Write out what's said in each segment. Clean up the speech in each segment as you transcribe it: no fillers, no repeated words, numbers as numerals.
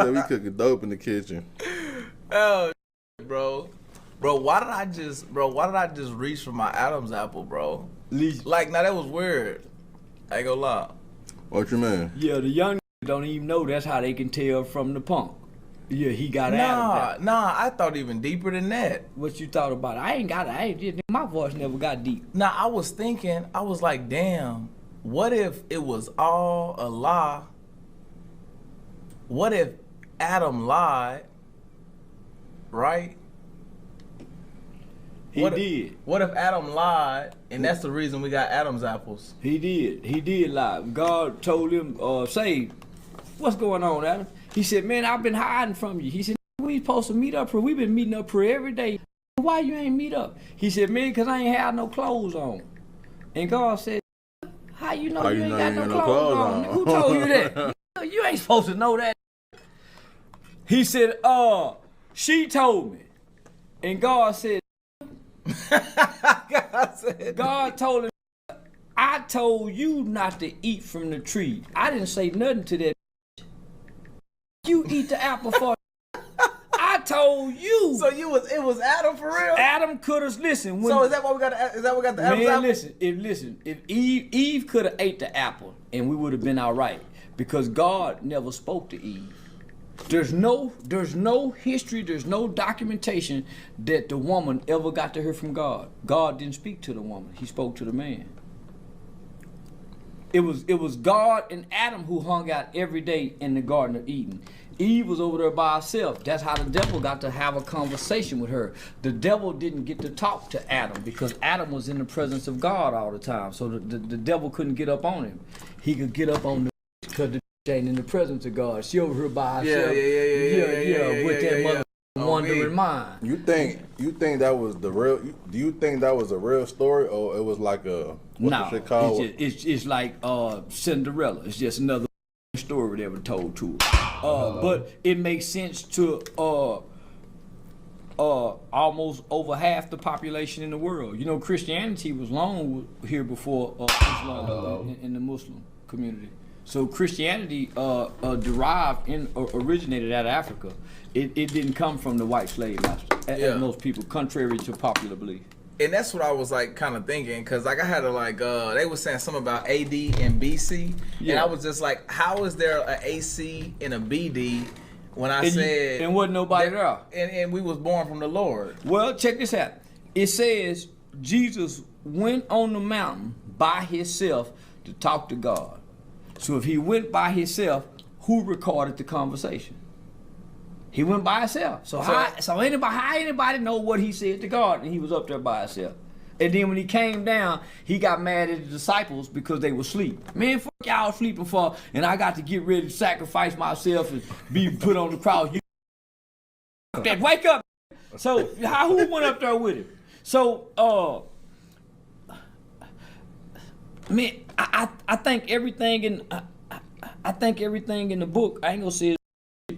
So we cooking dope in the kitchen. Oh, bro, why did I just reach for my Adam's apple, bro? Like, now that was weird. I ain't gonna lie. What you mean? Yeah, the young don't even know that's how they can tell from the punk. Yeah, he got Adam's apple. Nah, I thought even deeper than that. What you thought about it? My voice never got deep. Nah, I was thinking, I was like, damn, what if it was all a lie? What if Adam lied, right? He did. What if Adam lied, and that's the reason we got Adam's apples? He did lie. God told him, say, what's going on, Adam? He said, man, I've been hiding from you. He said, we supposed to meet up here. We've been meeting up here every day. Why you ain't meet up? He said, man, because I ain't had no clothes on. And God said, how you know you ain't got no clothes on? Who told you that? You ain't supposed to know that. He said, she told me. And God said, God told him, I told you not to eat from the tree. I didn't say nothing to that. You eat the apple for I told you. So it was Adam for real? Adam could have listened. So is that why we got the Adam's apple? Listen, if Eve could have ate the apple and we would have been all right, because God never spoke to Eve. There's no history, there's no documentation that the woman ever got to hear from God. God didn't speak to the woman, he spoke to the man. It was God and Adam who hung out every day in the Garden of Eden. Eve was over there by herself. That's how the devil got to have a conversation with her. The devil didn't get to talk to Adam because Adam was in the presence of God all the time. So the devil couldn't get up on him. He could get up on the because the ain't in the presence of God. She over here by herself. Yeah, with that mother wandering mind. You think that was the real? Do you think that was a real story, or it was like a what's the shit called? It's like Cinderella. It's just another story that was told to her. But it makes sense to almost over half the population in the world. You know, Christianity was long here before Islam in the Muslim community. So Christianity originated out of Africa. It didn't come from the white slave master, as most people, contrary to popular belief. And that's what I was like kind of thinking, because like I had to like, they were saying something about AD and BC, and I was just like, how is there an AC and a BD when I said... And wasn't nobody there. And we was born from the Lord. Well, check this out. It says Jesus went on the mountain by himself to talk to God. So if he went by himself, who recorded the conversation? He went by himself. So how anybody know what he said to God? And he was up there by himself. And then when he came down, he got mad at the disciples because they were asleep. Man, fuck y'all sleeping for, and I got to get ready to sacrifice myself and be put on the cross. That wake up. So who went up there with him? So man, I think everything in the book, I ain't gonna say it,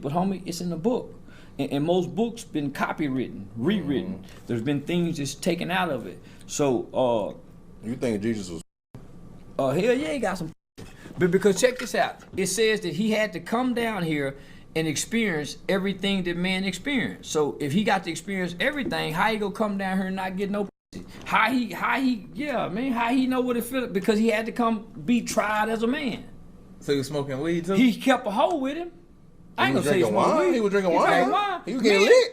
but homie, it's in the book. And most books been copywritten, rewritten. There's been things just taken out of it. So you think Jesus was hell yeah, he got some. But because check this out. It says that he had to come down here and experience everything that man experienced. So if he got to experience everything, how he gonna come down here and not get no pussy? How he know what it feels? Because he had to come be tried as a man. So he was smoking weed too? He kept a hoe with him. I ain't gonna say wine. He was drinking wine. He was getting lit.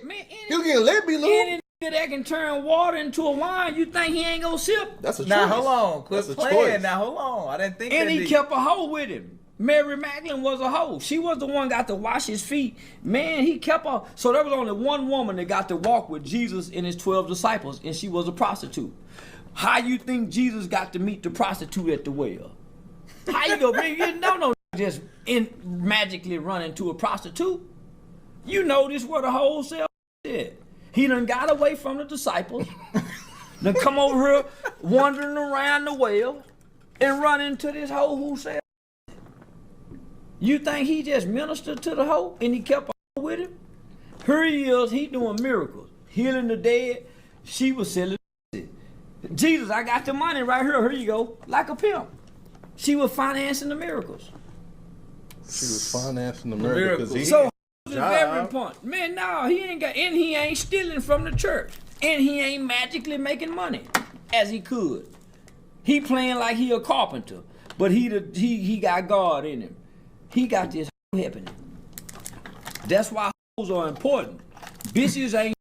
He was getting lit, B-Lou. Any nigga that can turn water into a wine, you think he ain't gonna sip? That's a choice. Now hold on, quit That's playing. choice. Now hold on, I didn't think. And that he kept a hoe with him. Mary Magdalene was a hoe. She was the one got to wash his feet. Man, he kept her. So there was only one woman that got to walk with Jesus and his 12 disciples, and she was a prostitute. How you think Jesus got to meet the prostitute at the well? How you go? You don't just magically run into a prostitute. You know this where the whole cell is. He done got away from the disciples, done come over here wandering around the well and run into this hoe who said, you think he just ministered to the hoe and he kept a hoe with him? Here he is, he doing miracles, healing the dead, She was selling Jesus, I got the money right here. Here you go. Like a pimp. She was financing the miracles. She was financing the miracles. So the very point. Man, no, he ain't got, and he ain't stealing from the church. And he ain't magically making money as he could. He playing like he a carpenter. But he got God in him. He got this happening. That's why hoes are important. Bitches ain't.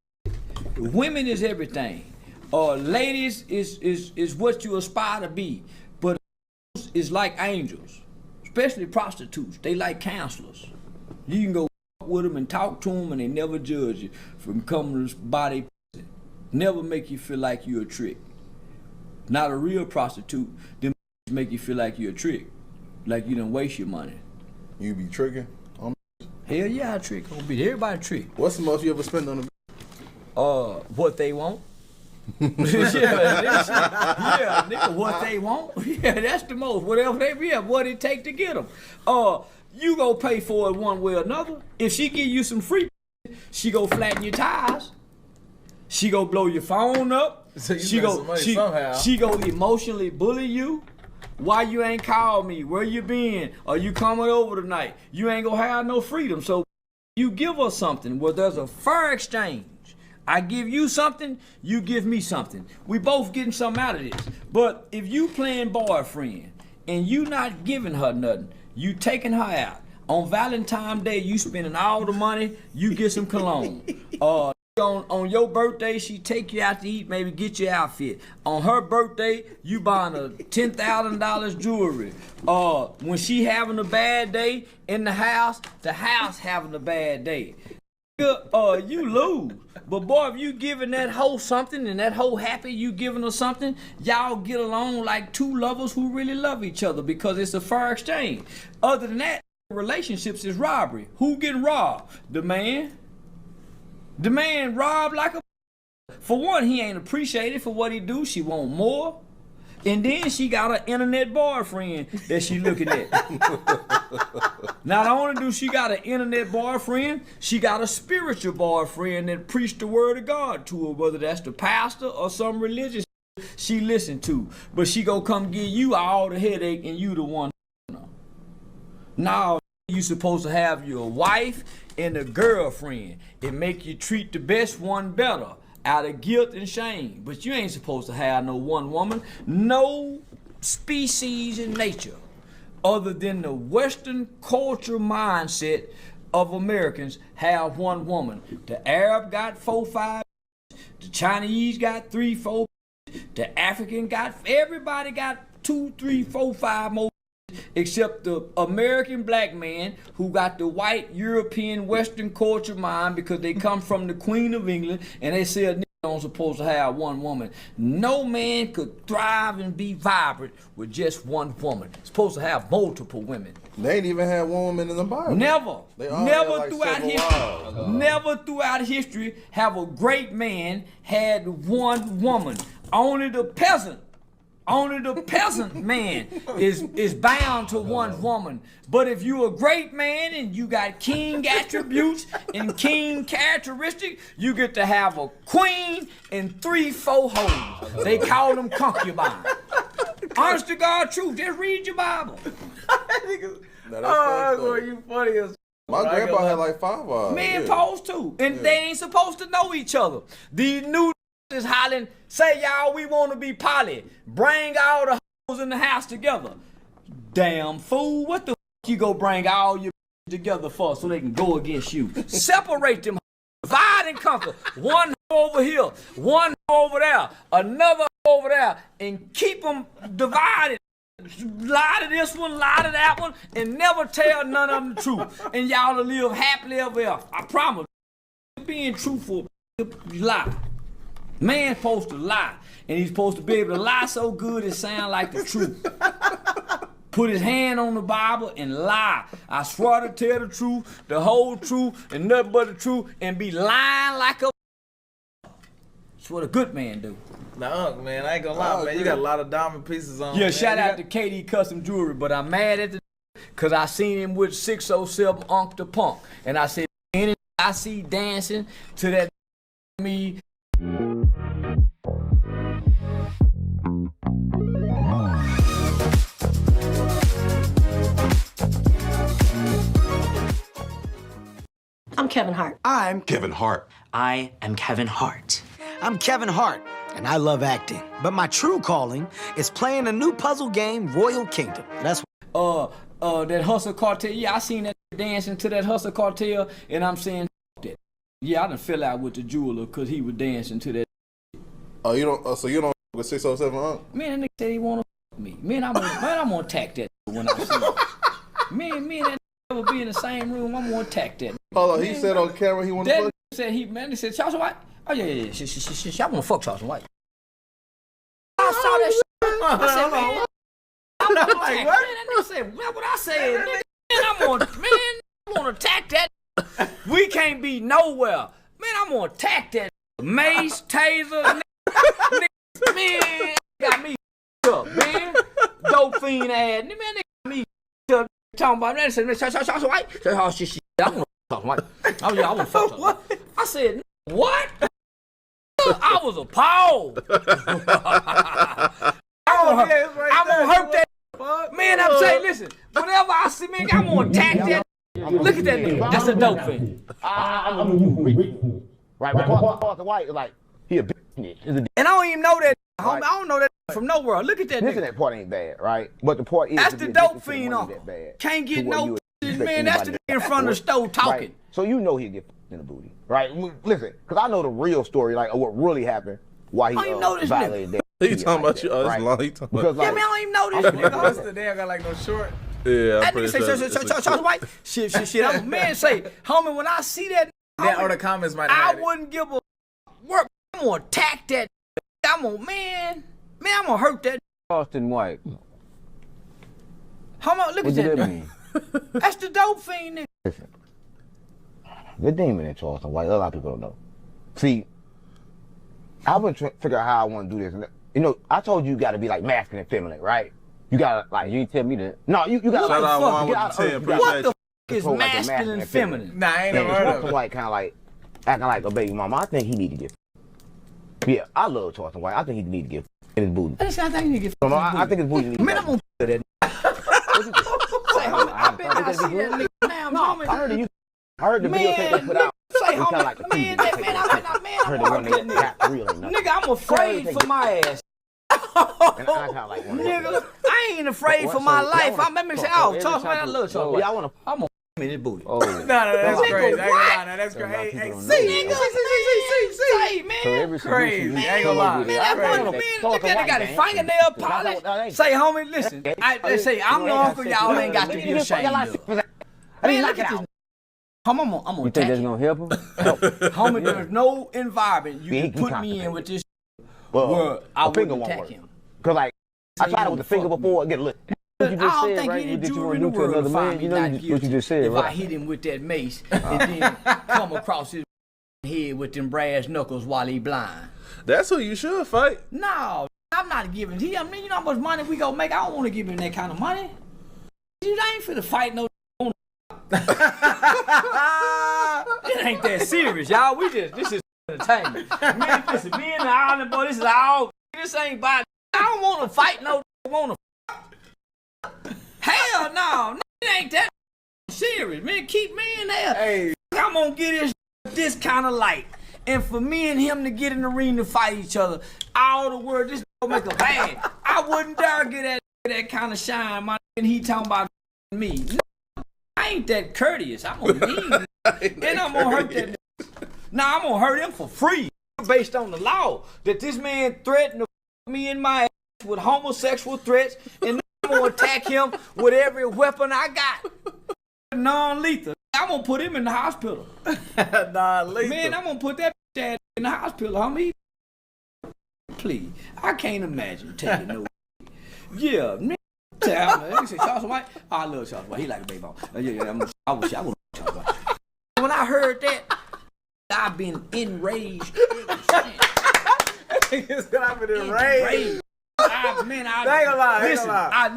Women is everything. Ladies is what you aspire to be, but is like angels, especially prostitutes. They like counselors. You can go with them and talk to them, and they never judge you from coming to body. Never make you feel like you're a trick. Not a real prostitute. Them make you feel like you're a trick, like you done waste your money. You be tricking? Hell yeah, I trick on beat. Everybody trick. What's the most you ever spent on a? What they want. Yeah, nigga, what they want. Yeah, that's the most. Whatever they what it take to get them. You go pay for it one way or another. If she give you some free, she go flatten your tires. She go blow your phone up. So she go emotionally bully you. Why you ain't called me? Where you been? Are you coming over tonight? You ain't gonna have no freedom. So you give her something where there's a fair exchange. I give you something, you give me something. We both getting something out of this. But if you playing boyfriend and you not giving her nothing, you taking her out. On Valentine's Day, you spending all the money, you get some cologne. On your birthday, she take you out to eat, maybe get your outfit. On her birthday, you buying a $10,000 jewelry. When she having a bad day in the house having a bad day. You lose. But boy, if you giving that hoe something and that hoe happy you giving her something, y'all get along like two lovers who really love each other because it's a fair exchange. Other than that, relationships is robbery. Who getting robbed? The man. The man robbed like a. For one, he ain't appreciated for what he do. She want more. And then she got an internet boyfriend that she looking at. Not only do she got an internet boyfriend, she got a spiritual boyfriend that preached the word of God to her, whether that's the pastor or some religious she listened to. But she go come give you all the headache and you the one. Now you supposed to have your wife and a girlfriend. It make you treat the best one better. Out of guilt and shame. But you ain't supposed to have no one woman. No species in nature other than the Western culture mindset of Americans have one woman. The Arab got 4, 5, the Chinese got 3, 4, the African got, everybody got 2, 3, 4, 5 more, except the American black man who got the white European Western culture mind because they come from the Queen of England and they say a nigga don't supposed to have one woman. No man could thrive and be vibrant with just one woman. Supposed to have multiple women. They ain't even had one woman in the Bible. Never throughout history. Never throughout history have a great man had one woman. Only the peasant man is bound to one woman. But if you a great man and you got king attributes and king characteristics, you get to have a queen and 3, 4 hoes. They call them concubines. Honest to God truth, just read your Bible. You funny as my grandpa had like 5 wives. Men supposed to. And they ain't supposed to know each other. These new is hollering, say y'all we want to be poly. Bring all the hoes in the house together. Damn fool, what the you go bring all your together for so they can go against you? Separate them, divide and conquer. One over here, one over there, another over there, and keep them divided. Lie to this one, lie to that one, and never tell none of them the truth. And y'all will live happily ever after. I promise. Being truthful, lie. Man's supposed to lie, and he's supposed to be able to lie so good it sound like the truth. Put his hand on the Bible and lie. I swear to tell the truth, the whole truth, and nothing but the truth, and be lying like a. That's what a good man do. Nah, man, I ain't gonna lie, man. You got a lot of diamond pieces on. Yeah, man. shout out to KD Custom Jewelry, but I'm mad at the because I seen him with 607 Unk the Punk, and I said, I see dancing to that me. Kevin Hart. I'm Kevin Hart. I am Kevin Hart. I'm Kevin Hart, and I love acting. But my true calling is playing a new puzzle game, Royal Kingdom. That's that Hustle Cartel. Yeah, I seen that dancing to that Hustle Cartel, and I'm saying that. Yeah, I done fell out with the jeweler because he was dancing to that. Oh, you don't? So you don't with 607 Man, that nigga said he wanna fuck me. Man, I'm gonna attack that when I see him. Me and that nigga will be in the same room. I'm gonna attack that. Hold on, he said on camera he wanna fuck. That said he Charleston White. Oh yeah. I wanna fuck Charleston White. I saw that shit. I said, man. I'm like, what? Man, that nigga said, what I said, nigga. I'm gonna attack that. We can't be nowhere. Man, I'm gonna attack that. Mace, taser, nigga, man, got me up, man. Dope fiend ass, man, nigga got me up. Talking about that, said, Charleston White. Oh shit, I wanna fuck White. Oh yeah, I wanna fuck White. I said, what? I was appalled. I'm gonna hurt that. Man, I'm saying, listen, whenever I see, man, I'm gonna attack that. Look at that nigga. That's a dope thing. Right, Charleston White is like, he a bitch. And I don't even know that, homie. I don't know that from nowhere. Look at that nigga. That part ain't bad, right? But the part is, that's the dope fiend on. Can't get no man. That's the nigga in front of the stove talking. Right. So you know he'll get in the booty, right? Listen, because I know the real story, like what really happened, why he violated that. He talking about you. Oh, that's long. He talking about. Yeah, man, I don't even know this nigga. What's the damn got like no short? Yeah, that nigga say Charleston White. Shit. I'm a man say, homie, when I see that, or the comments might. I wouldn't give a work. I'm gonna attack that. I'm gonna man, I'm gonna hurt that. Charleston White. Homie, look at that nigga. That's the dope fiend, nigga. Listen, the demon in Charleston White. A lot of people don't know. See, I've been trying to figure out how I want to do this. You know, I told you got to be like masculine and feminine, right? You gotta like. You didn't tell me that. No, you got to. What the fuck is masculine and feminine? Nah, I ain't never heard of it. White kind of like acting like a baby mama. I think he need to get. Yeah, I love Charleston White. I think he need to get in his booty. I think he need to get. I think his booty need to get. Man, I'm gonna do that. I see that nigga now, homie. I heard the video they put out. Say, homie, like man, nigga, I'm afraid for my ass. Nigga, I ain't afraid for my life. I remember saying, oh, Charles, man, I love Charles. Yeah, I want to. I'm gonna in his booty. No, that's crazy. That's crazy. Hey, see, man. Crazy. I ain't gonna lie. Man, look at that got his fingernail polished. Say, homie, listen. They say, I'm the uncle y'all ain't got to be ashamed of. Man, look at this. I'm gonna you think that's gonna help him? Homie, there's no environment you can put me in with this where I wouldn't attack him. Cause like, I tried it with the finger before, get lit. I don't think any jewelry in the world will find me not guilty if I hit him with that mace and then come across his head with them brass knuckles while he blind. That's who you should fight. No, I'm not giving him. I mean, you know how much money we gonna make? I don't want to give him that kind of money. Dude, I ain't finna fight no. It ain't that serious, y'all. This is entertainment. Man, listen, me and the island boy, this ain't about. I don't want to fight no. Hell no, it ain't that serious, man. Keep me in there. Hey, I'm gonna get this kind of light, and for me and him to get in the ring to fight each other, all the world, this gonna make a bang. I wouldn't dare get that kind of shine, my. And he talking about me. I ain't that courteous. I'm gonna leave, and I'm gonna hurt that. Now I'm gonna hurt him for free, based on the law that this man threatened to me in my ass with homosexual threats, and I'm gonna attack him with every weapon I got, non-lethal. I'm gonna put him in the hospital. Non-lethal. Man, I'm gonna put that dad in the hospital, homie. Please, I can't imagine taking no. Yeah, man. You say Charleston White? Oh, I love Charleston White. He like a baby ball. I want Charleston White. When I heard that, I've been enraged. I've been enraged.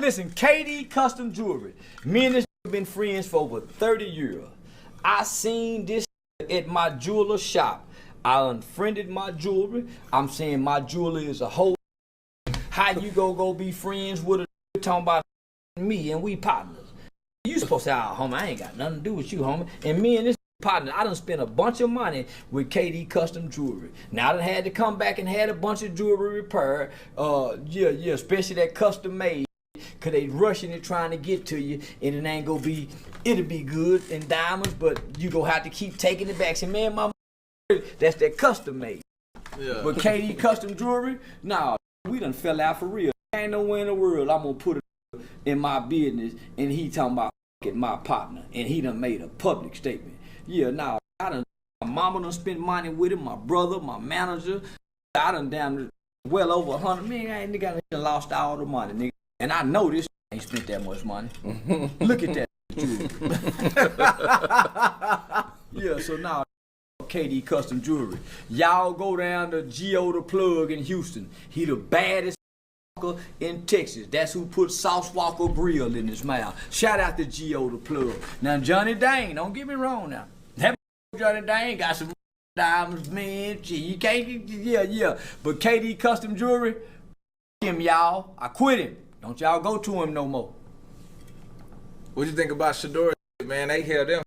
Listen, KD Custom Jewelry. Me and this been friends for over 30 years. I seen this at my jeweler shop. I unfriended my jewelry. I'm saying my jewelry is a whole. How you go be friends with a talking about me and we partners? You supposed to say, oh, homie, I ain't got nothing to do with you, homie. And me and this partner, I done spent a bunch of money with KD Custom Jewelry. Now I done had to come back and had a bunch of jewelry repaired. Especially that custom made. Cause they rushing it trying to get to you, and it ain't gonna be, it'll be good in diamonds, but you gonna have to keep taking it back. Say, man, my that's that custom made. Yeah. But KD Custom Jewelry, nah, we done fell out for real. Ain't nowhere in the world I'm gonna put it in my business, and he talking about my partner, and he done made a public statement. Yeah, nah, my mama done spent money with him, my brother, my manager. I done down well over 100. Man, I ain't nigga done lost all the money, nigga. And I know this ain't spent that much money. Look at that jewelry. Yeah, so now KD Custom Jewelry. Y'all go down to Geo the Plug in Houston. He the baddest in Texas. That's who put Sauce Walker Grill in his mouth. Shout out to Geo the Plug. Now Johnny Dane, don't get me wrong now. That Johnny Dane got some diamonds, man. You can't, yeah. But KD Custom Jewelry, him y'all. I quit him. Don't y'all go to him no more. What you think about Shador, man? They held them